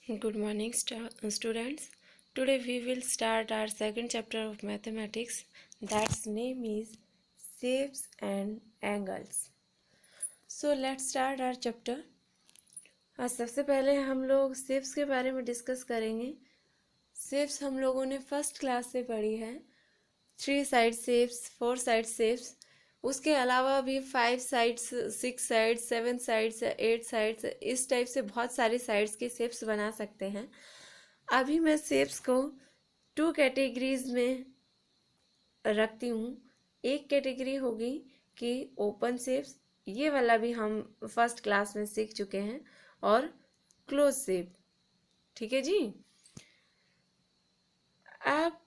Good morning, students. Today we will start our second chapter of mathematics. That's name is shapes and angles. So let's start our chapter. आज सबसे पहले हम लोग shapes के बारे में डिस्कस करेंगे. शेप्स हम लोगों ने फर्स्ट क्लास से पढ़ी है. 3 साइड शेप्स, 4 साइड शेप्स. उसके अलावा भी 5 साइड्स, 6 साइड्स, 7 साइड्स, 8 साइड्स, इस टाइप से बहुत सारे साइड्स के शेप्स बना सकते हैं. अभी मैं शेप्स को 2 कैटेगरीज में रखती हूँ. एक कैटेगरी होगी कि ओपन शेप्स, ये वाला भी हम फर्स्ट क्लास में सीख चुके हैं, और क्लोज शेप. ठीक है जी. अब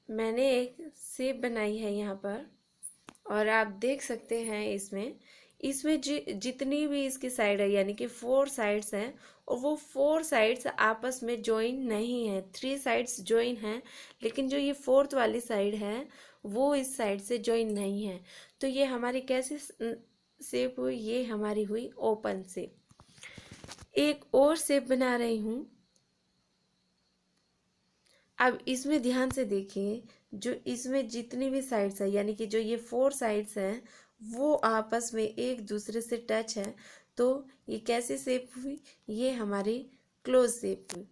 मैंने एक शेप बनाई है यहाँ पर, और आप देख सकते हैं इसमें जितनी भी इसकी साइड है, यानी कि 4 साइड्स हैं, और वो 4 साइड्स आपस में ज्वाइन नहीं है. 3 साइड्स ज्वाइन हैं, लेकिन जो ये 4th वाली साइड है वो इस साइड से ज्वाइन नहीं है. तो ये हमारी कैसी शेप हुई? ये हमारी हुई ओपन शेप. एक और शेप बना रही हूँ. अब इसमें ध्यान से देखिए, जो इसमें जितनी भी साइड्स है, यानी कि जो ये 4 साइड्स हैं, वो आपस में एक दूसरे से टच है. तो ये कैसी शेप हुई? ये हमारी क्लोज शेप हुई.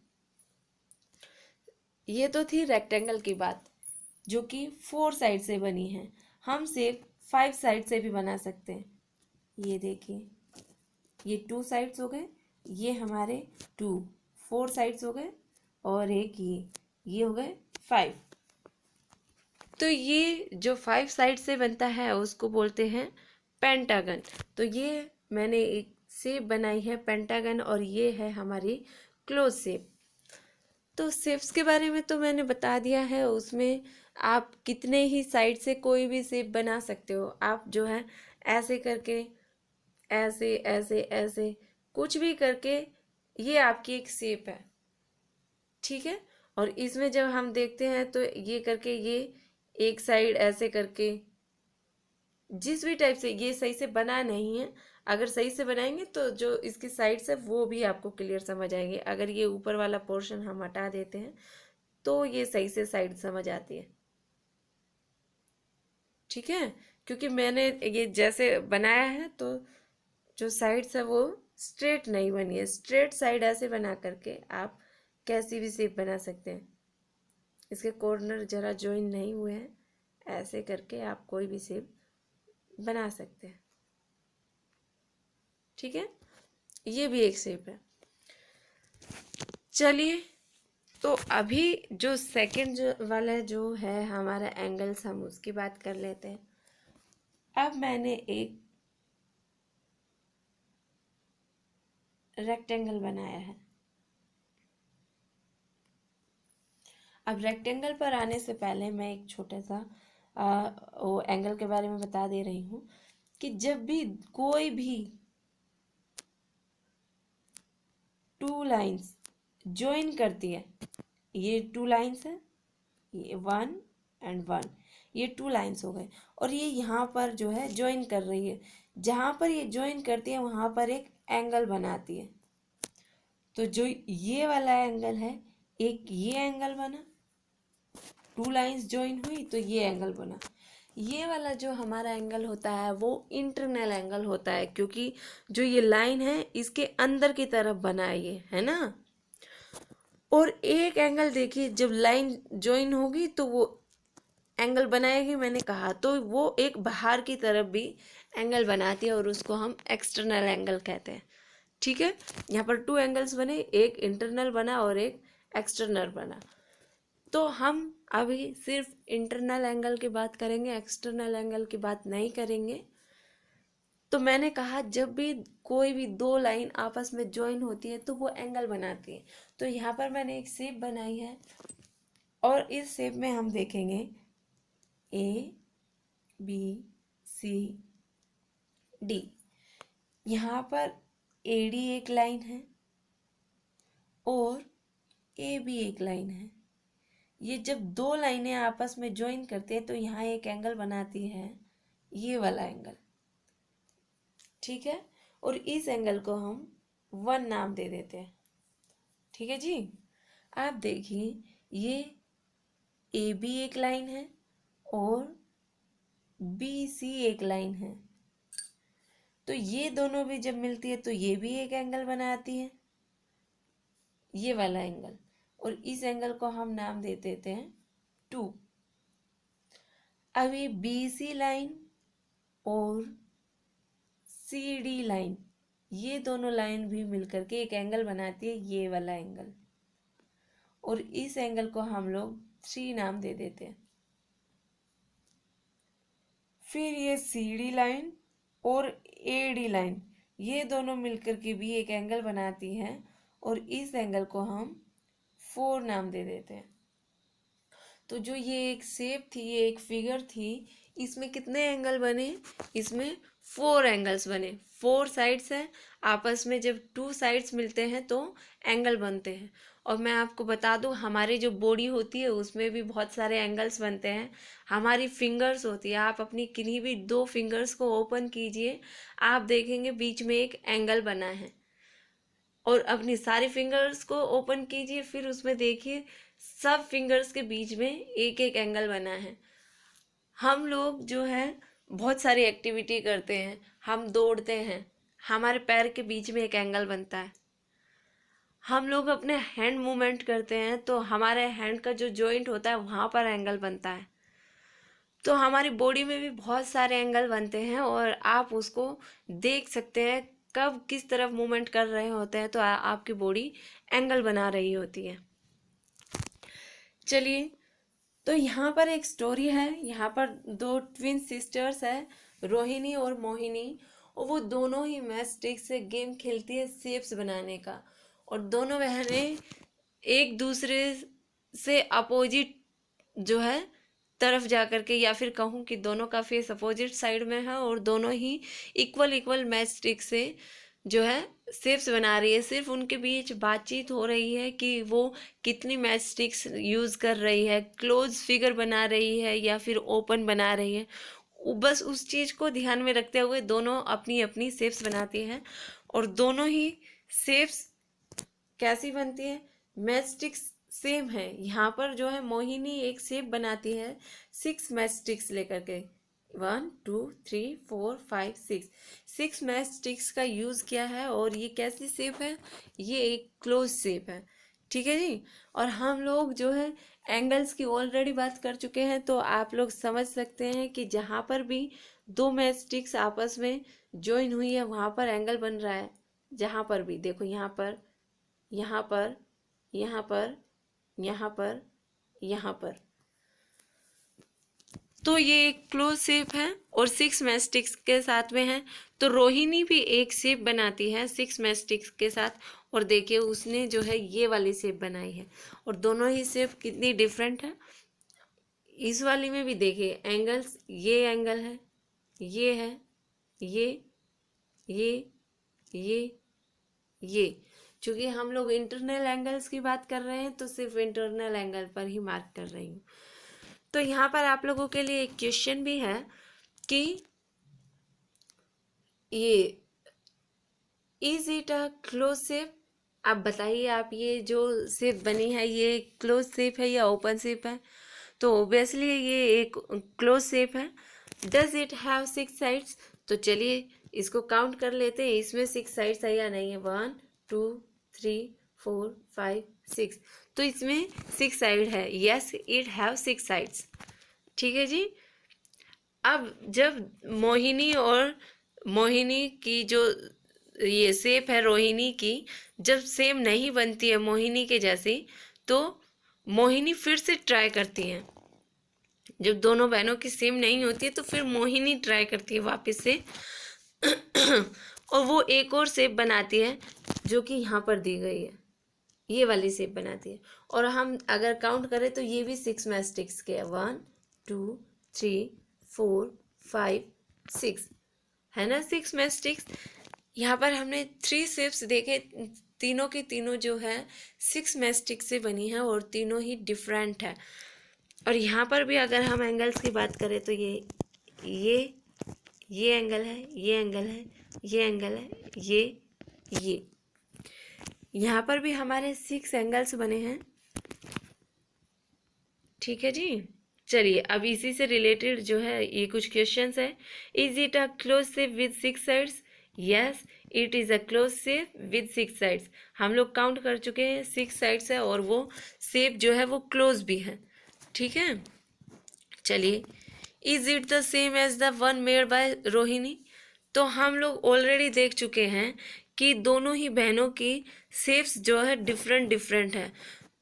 ये तो थी रेक्टेंगल की बात, जो कि 4 साइड से बनी है. हम शेप 5 साइड से भी बना सकते हैं. ये देखिए, ये 2 साइड्स हो गए, ये हमारे 4 साइड्स हो गए, और एक ये हो गए 5. तो ये जो 5 साइड से बनता है उसको बोलते हैं पेंटागन. तो ये मैंने एक शेप बनाई है पेंटागन, और ये है हमारी क्लोज शेप. तो शेप्स के बारे में तो मैंने बता दिया है. उसमें आप कितने ही साइड से कोई भी शेप बना सकते हो. आप जो है ऐसे करके, ऐसे ऐसे ऐसे कुछ भी करके, ये आपकी एक शेप है. ठीक है. और इसमें जब हम देखते हैं तो ये करके, ये एक साइड ऐसे करके, जिस भी टाइप से, ये सही से बना नहीं है. अगर सही से बनाएंगे तो जो इसकी साइड्स है वो भी आपको क्लियर समझ आएंगे. अगर ये ऊपर वाला पोर्शन हम हटा देते हैं तो ये सही से साइड समझ आती है. ठीक है. क्योंकि मैंने ये जैसे बनाया है तो जो साइड्स है वो स्ट्रेट नहीं बनी है. स्ट्रेट साइड ऐसे बना करके आप कैसी भी शेप बना सकते हैं. इसके कॉर्नर जरा ज्वाइन नहीं हुए हैं, ऐसे करके आप कोई भी शेप बना सकते हैं. ठीक है. ये भी एक शेप है. चलिए, तो अभी जो सेकंड वाला जो है हमारा एंगल्स, हम उसकी बात कर लेते हैं. अब मैंने एक रेक्टेंगल बनाया है. अब रेक्टेंगल पर आने से पहले मैं एक छोटा सा वो एंगल के बारे में बता दे रही हूँ कि जब भी कोई भी 2 लाइंस ज्वाइन करती है, ये 2 लाइंस है, ये 1 एंड 1, ये 2 लाइंस हो गए, और ये यहाँ पर जो है ज्वाइन कर रही है. जहाँ पर ये ज्वाइन करती है वहाँ पर एक एंगल बनाती है. तो जो ये वाला एंगल है, एक ये एंगल बना, 2 लाइंस ज्वाइन हुई तो ये एंगल बना. ये वाला जो हमारा एंगल होता है वो इंटरनल एंगल होता है, क्योंकि जो ये लाइन है इसके अंदर की तरफ बना है, ये है ना. और एक एंगल देखिए, जब लाइन ज्वाइन होगी तो वो एंगल बनाएगी, मैंने कहा, तो वो एक बाहर की तरफ भी एंगल बनाती है, और उसको हम एक्सटर्नल एंगल कहते हैं. ठीक है. यहाँ पर 2 एंगल्स बने, एक इंटरनल बना और एक एक्सटर्नल बना. तो हम अभी सिर्फ इंटरनल एंगल की बात करेंगे, एक्सटर्नल एंगल की बात नहीं करेंगे. तो मैंने कहा, जब भी कोई भी 2 लाइन आपस में ज्वाइन होती है तो वो एंगल बनाती है. तो यहाँ पर मैंने एक शेप बनाई है, और इस शेप में हम देखेंगे ए बी सी डी. यहाँ पर ए डी एक लाइन है और ए बी एक लाइन है. ये जब 2 लाइनें आपस में ज्वाइन करते हैं तो यहाँ एक एंगल बनाती है, ये वाला एंगल. ठीक है. और इस एंगल को हम 1 नाम दे देते हैं. ठीक है जी। आप देखिए ये ए बी एक लाइन है और बी सी एक लाइन है, तो ये दोनों भी जब मिलती है तो ये भी एक एंगल बनाती है, ये वाला एंगल, और इस एंगल को हम नाम दे देते हैं 2। अब ये बी सी लाइन और सी डी लाइन, ये दोनों लाइन भी मिलकर के एक एंगल बनाती है, ये वाला एंगल, और इस एंगल को हम लोग 3 नाम दे देते हैं। फिर ये सी डी लाइन और ए डी लाइन, ये दोनों मिलकर के भी एक एंगल बनाती हैं, और इस एंगल को हम 4 नाम दे देते हैं। तो जो ये एक शेप थी, ये एक फिगर थी, इसमें कितने एंगल बने? इसमें 4 एंगल्स बने। 4 साइड्स हैं, आपस में जब 2 साइड्स मिलते हैं तो एंगल बनते हैं। और मैं आपको बता दूं, हमारी जो बॉडी होती है उसमें भी बहुत सारे एंगल्स बनते हैं। हमारी फिंगर्स होती है, आप अपनी किन्हीं भी 2 फिंगर्स को ओपन कीजिए, आप देखेंगे बीच में एक एंगल बना है। और अपनी सारी फिंगर्स को ओपन कीजिए, फिर उसमें देखिए सब फिंगर्स के बीच में एक एक एंगल बना है। हम लोग जो है बहुत सारी एक्टिविटी करते हैं, हम दौड़ते हैं, हमारे पैर के बीच में एक एंगल बनता है। हम लोग अपने हैंड मूवमेंट करते हैं तो हमारे हैंड का जो जॉइंट होता है वहाँ पर एंगल बनता है। तो हमारी बॉडी में भी बहुत सारे एंगल बनते हैं, और आप उसको देख सकते हैं कब किस तरफ मूवमेंट कर रहे होते हैं तो आपकी बॉडी एंगल बना रही होती है। चलिए, तो यहाँ पर एक स्टोरी है। यहाँ पर 2 ट्विन सिस्टर्स है, रोहिणी और मोहिनी, और वो दोनों ही मैचस्टिक से गेम खेलती है शेप्स बनाने का। और दोनों बहनें एक दूसरे से अपोजिट जो है तरफ जा कर के, या फिर कहूँ कि दोनों का फेस अपोजिट साइड में है, और दोनों ही इक्वल इक्वल मैचस्टिक से जो है शेप्स बना रही है। सिर्फ उनके बीच बातचीत हो रही है कि वो कितनी मैच स्टिक्स यूज़ कर रही है, क्लोज फिगर बना रही है या फिर ओपन बना रही है। बस उस चीज़ को ध्यान में रखते हुए दोनों अपनी अपनी शेप्स बनाती हैं, और दोनों ही शेप्स कैसी बनती है? मैच स्टिक्स सेम है। यहाँ पर जो है मोहिनी एक शेप बनाती है 6 मैच स्टिक्स लेकर के, 1 2 3 4 5 6, 6 मैच स्टिक्स का यूज़ किया है। और ये कैसी शेप है? ये एक क्लोज शेप है, ठीक है जी। और हम लोग जो है एंगल्स की ऑलरेडी बात कर चुके हैं, तो आप लोग समझ सकते हैं कि जहाँ पर भी 2 मैच स्टिक्स आपस में ज्वाइन हुई है वहाँ पर एंगल बन रहा है। जहाँ पर भी देखो, यहाँ पर, यहाँ पर, यहाँ पर, यहाँ पर, यहाँ पर, तो ये एक क्लोज शेप है और 6 मैचस्टिक्स के साथ में है। तो रोहिणी भी एक शेप बनाती है 6 मैचस्टिक्स के साथ, और देखिए उसने जो है ये वाली शेप बनाई है, और दोनों ही शेप कितनी डिफरेंट है। इस वाली में भी देखिए एंगल्स, ये एंगल है, ये है, ये ये चूँकि हम लोग इंटरनल एंगल्स की बात कर रहे हैं तो सिर्फ इंटरनल एंगल पर ही मार्क कर रही हूँ। तो यहाँ पर आप लोगों के लिए एक क्वेश्चन भी है कि ये is it a close shape? आप बताइए, आप ये जो शेप बनी है ये क्लोज शेप है या ओपन शेप है? तो ऑब्वियसली ये एक क्लोज शेप है। Does it have 6 sides? तो चलिए इसको काउंट कर लेते हैं, इसमें 6 साइड्स है या नहीं है। 1 2 3 4 5 6, तो इसमें 6 साइड है। यस, इट हैव 6 साइड्स, ठीक है जी। अब जब मोहिनी की जो ये शेप है रोहिणी की, जब सेम नहीं बनती है मोहिनी के जैसी, तो मोहिनी फिर से ट्राई करती है। जब दोनों बहनों की सेम नहीं होती है तो फिर मोहिनी ट्राई करती है वापस से और वो एक और शेप बनाती है जो कि यहाँ पर दी गई है, ये वाली शेप बनाती है। और हम अगर काउंट करें तो ये भी 6 मैचस्टिक्स के है। 1 2 3 4 5 6 है ना, 6 मैचस्टिक्स। यहाँ पर हमने 3 शेप्स देखे, तीनों की तीनों जो है 6 मैचस्टिक से बनी है और तीनों ही डिफरेंट है। और यहाँ पर भी अगर हम एंगल्स की बात करें तो ये एंगल है, ये एंगल है, ये एंगल है, ये यहाँ पर भी हमारे 6 एंगल्स बने हैं। ठीक है जी। चलिए अब इसी से रिलेटेड जो है ये कुछ क्वेश्चंस है। Is it a close shape with 6 sides? Yes, it is a close shape with 6 sides. हम लोग काउंट कर चुके हैं 6 साइड्स है और वो शेप जो है वो क्लोज भी है। ठीक है। चलिए, is it the same as the one made by Rohini? तो हम लोग ऑलरेडी देख चुके हैं कि दोनों ही बहनों की शेप्स जो है डिफरेंट डिफरेंट है।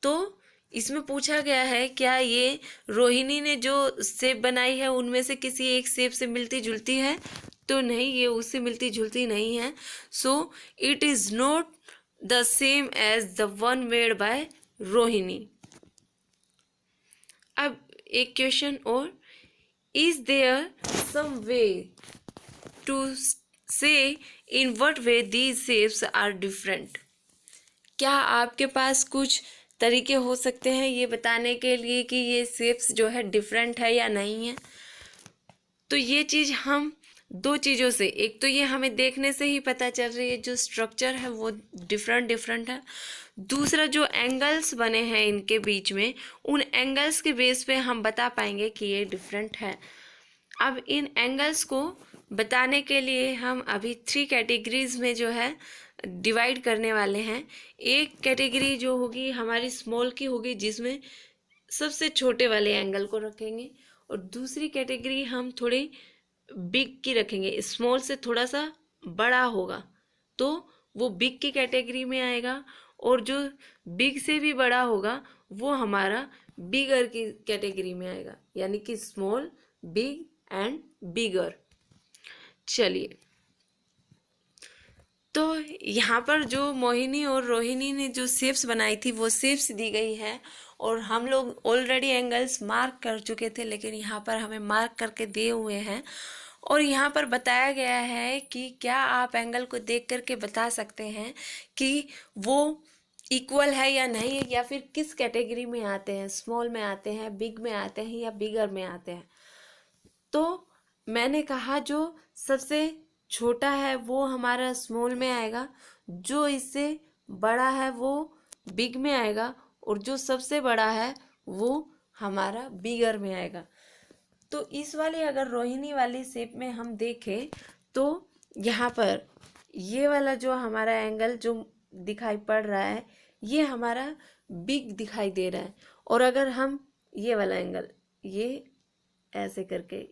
तो इसमें पूछा गया है क्या ये रोहिणी ने जो शेप बनाई है उनमें से किसी एक शेप से मिलती जुलती है? तो नहीं, ये उससे मिलती जुलती नहीं है। So it is not the same as the one made by Rohini. अब एक क्वेश्चन और, is there some way to say in what way these shapes are different? क्या आपके पास कुछ तरीके हो सकते हैं ये बताने के लिए कि ये शेप्स जो है डिफरेंट है या नहीं है? तो ये चीज़ हम दो चीज़ों से, एक तो ये हमें देखने से ही पता चल रही है जो स्ट्रक्चर है वो डिफरेंट डिफरेंट है। दूसरा जो एंगल्स बने हैं इनके बीच में, उन एंगल्स के बेस पे हम बता पाएंगे कि ये डिफरेंट है। अब इन एंगल्स को बताने के लिए हम अभी 3 कैटेगरीज में जो है डिवाइड करने वाले हैं। एक कैटेगरी जो होगी हमारी स्मॉल की होगी, जिसमें सबसे छोटे वाले एंगल को रखेंगे, और दूसरी कैटेगरी हम थोड़ी बिग की रखेंगे, स्मॉल से थोड़ा सा बड़ा होगा तो वो बिग की कैटेगरी में आएगा, और जो बिग से भी बड़ा होगा वो हमारा बिगर की कैटेगरी में आएगा, यानी कि स्मॉल, बिग एंड बिगर। चलिए, तो यहाँ पर जो मोहिनी और रोहिणी ने जो शेप्स बनाई थी वो शेप्स दी गई है, और हम लोग ऑलरेडी एंगल्स मार्क कर चुके थे, लेकिन यहाँ पर हमें मार्क करके दिए हुए हैं। और यहाँ पर बताया गया है कि क्या आप एंगल को देख करके बता सकते हैं कि वो इक्वल है या नहीं है, या फिर किस कैटेगरी में आते हैं, स्मॉल में आते हैं, बिग में आते हैं, या बिगर में आते हैं। तो मैंने कहा जो सबसे छोटा है वो हमारा स्मॉल में आएगा, जो इससे बड़ा है वो बिग में आएगा, और जो सबसे बड़ा है वो हमारा बिगर में आएगा। तो इस वाले अगर रोहिणी वाली शेप में हम देखें तो यहाँ पर ये वाला जो हमारा एंगल जो दिखाई पड़ रहा है ये हमारा बिग दिखाई दे रहा है, और अगर हम ये वाला एंगल, ये ऐसे करके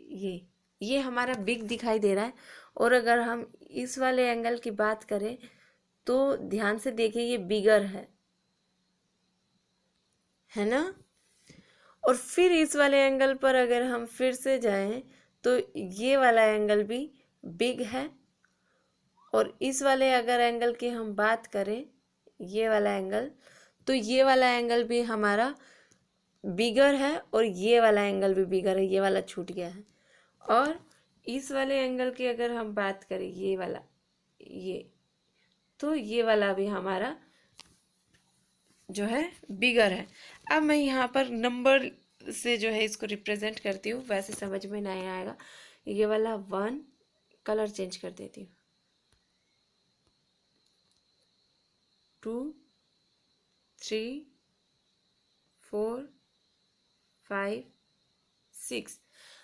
ये हमारा बिग दिखाई दे रहा है, और अगर हम इस वाले एंगल की बात करें तो ध्यान से देखिए ये बिगर है ना। और फिर इस वाले एंगल पर अगर हम फिर से जाएं तो ये वाला एंगल भी बिग है, और इस वाले अगर एंगल की हम बात करें, ये वाला एंगल, तो ये वाला एंगल भी हमारा बिगर है, और ये वाला एंगल भी बिगर है, ये वाला छूट गया है। और इस वाले एंगल की अगर हम बात करें, ये वाला, ये, तो ये वाला भी हमारा जो है बिगर है। अब मैं यहाँ पर नंबर से जो है इसको रिप्रेजेंट करती हूँ, वैसे समझ में नहीं आएगा। ये वाला 1, कलर चेंज कर देती हूँ, 2, 3, 4, 5, 6।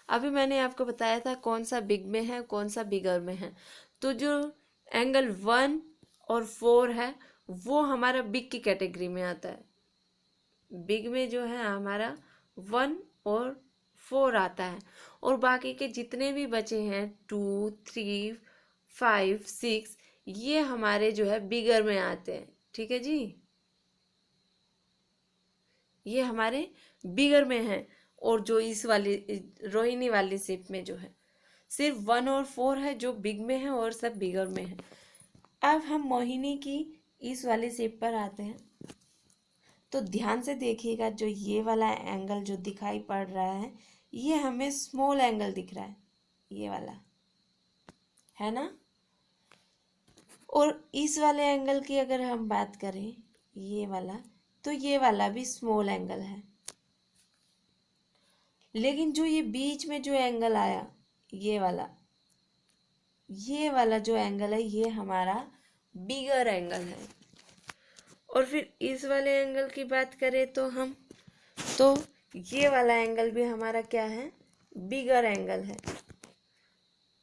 अभी मैंने आपको बताया था कौन सा बिग में है कौन सा बिगर में है। तो जो एंगल 1 और 4 है वो हमारा बिग की कैटेगरी में आता है। बिग में जो है हमारा 1 और 4 आता है, और बाकी के जितने भी बचे हैं 2, 3, 5, 6 ये हमारे जो है बिगर में आते हैं। ठीक है जी, ये हमारे बिगर में है। और जो इस वाली रोहिणी वाली शेप में जो है सिर्फ 1 और 4 है जो बिग में है, और सब बिगर में है। अब हम मोहिनी की इस वाली शेप पर आते हैं, तो ध्यान से देखिएगा जो ये वाला एंगल जो दिखाई पड़ रहा है ये हमें स्मॉल एंगल दिख रहा है, ये वाला है ना। और इस वाले एंगल की अगर हम बात करें, ये वाला, तो ये वाला भी स्मॉल एंगल है। लेकिन जो ये बीच में जो एंगल आया, ये वाला जो एंगल है ये हमारा बिगर एंगल है। और फिर इस वाले एंगल की बात करें तो ये वाला एंगल भी हमारा क्या है, बिगर एंगल है।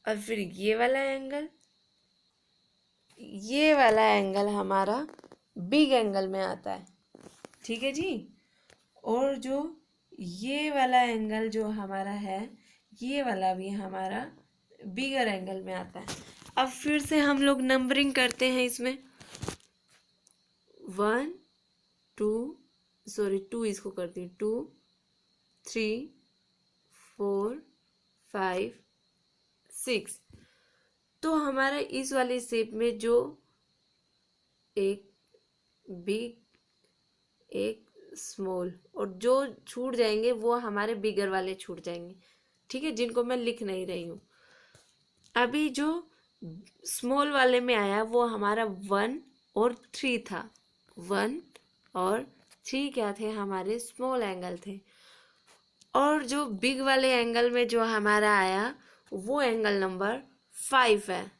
और फिर ये वाला एंगल हमारा बिग एंगल में आता है, ठीक है जी। और जो ये वाला एंगल जो हमारा है, ये वाला भी हमारा बिगर एंगल में आता है। अब फिर से हम लोग नंबरिंग करते हैं इसमें, 1 2 इसको करती हूँ, 2 3 4 5 6। तो हमारा इस वाले शेप में जो एक बिग एक स्मॉल और जो छूट जाएंगे वो हमारे बिगर वाले छूट जाएंगे, ठीक है, जिनको मैं लिख नहीं रही हूँ। अभी जो स्मॉल वाले में आया वो हमारा 1 और 3 था। 1 और 3 क्या थे, हमारे स्मॉल एंगल थे। और जो बिग वाले एंगल में जो हमारा आया वो एंगल नंबर 5 है।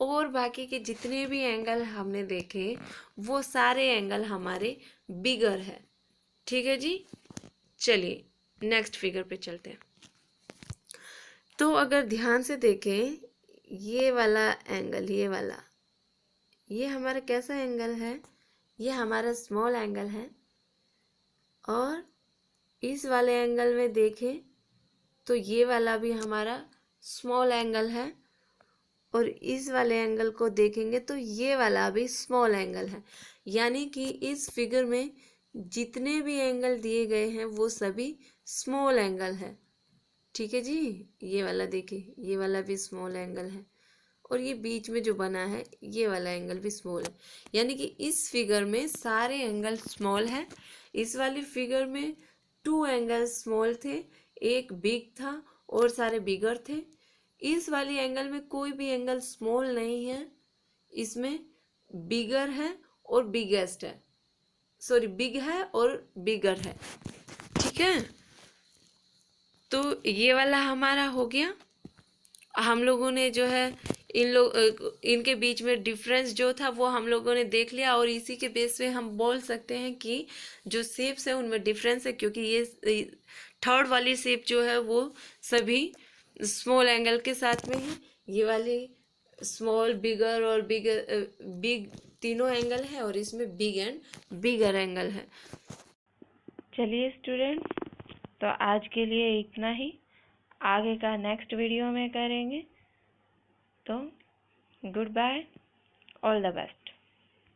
और बाकी के जितने भी एंगल हमने देखे वो सारे एंगल हमारे बिगर है, ठीक है जी। चलिए नेक्स्ट फिगर पे चलते हैं। तो अगर ध्यान से देखें, ये वाला एंगल, ये हमारा कैसा एंगल है, ये हमारा स्मॉल एंगल है। और इस वाले एंगल में देखें तो ये वाला भी हमारा स्मॉल एंगल है। और इस वाले एंगल को देखेंगे तो ये वाला भी स्मॉल एंगल है। यानी कि इस फिगर में जितने भी एंगल दिए गए हैं वो सभी स्मॉल एंगल है, ठीक है जी। ये वाला देखिए, ये वाला भी स्मॉल एंगल है। और ये बीच में जो बना है ये वाला एंगल भी स्मॉल है। यानी कि इस फिगर में सारे एंगल स्मॉल है। इस वाली फिगर में 2 एंगल स्मॉल थे, एक बिग था और सारे बिगर थे। इस वाली एंगल में कोई भी एंगल स्मॉल नहीं है, इसमें बिगर है और बिगेस्ट है, सॉरी बिग है और बिगर है, ठीक है। तो ये वाला हमारा हो गया। हम लोगों ने जो है इनके बीच में डिफरेंस जो था वो हम लोगों ने देख लिया। और इसी के बेस पे हम बोल सकते हैं कि जो शेप्स है उनमें डिफरेंस है, क्योंकि ये थर्ड वाली शेप जो है वो सभी स्मॉल एंगल के साथ में है। ये वाली स्मॉल, बिगर और बिग तीनों एंगल है और इसमें बिग एंड बिगर एंगल है। चलिए स्टूडेंट्स, तो आज के लिए इतना ही। आगे का नेक्स्ट वीडियो में करेंगे। तो good bye, all the best.